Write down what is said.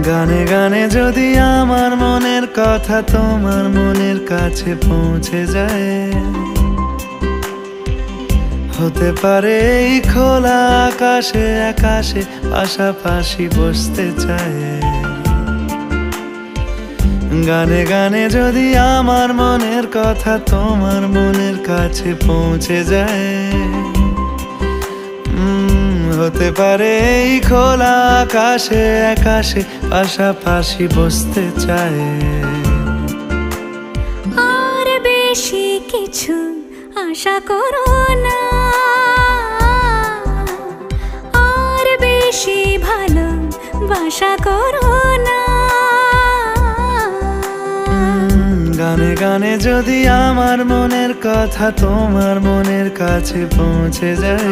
গানে গানে যদি আমার মনের কথা তোমার মনের কাছে পৌঁছে যায়, হতে পারে এই খোলা আকাশে আকাশে পাশাপাশি বসতে চায়। গানে গানে যদি আমার মনের কথা তোমার মনের কাছে পৌঁছে যায়, হতে পারে এই খোলা আকাশে আকাশে পাশাপাশি বসতে চায়। আর বেশি কিছু আশা করো না, আর বেশি ভালোবাসা করো না। গানে গানে যদি আমার মনের কথা তোমার মনের কাছে পৌঁছে যায়,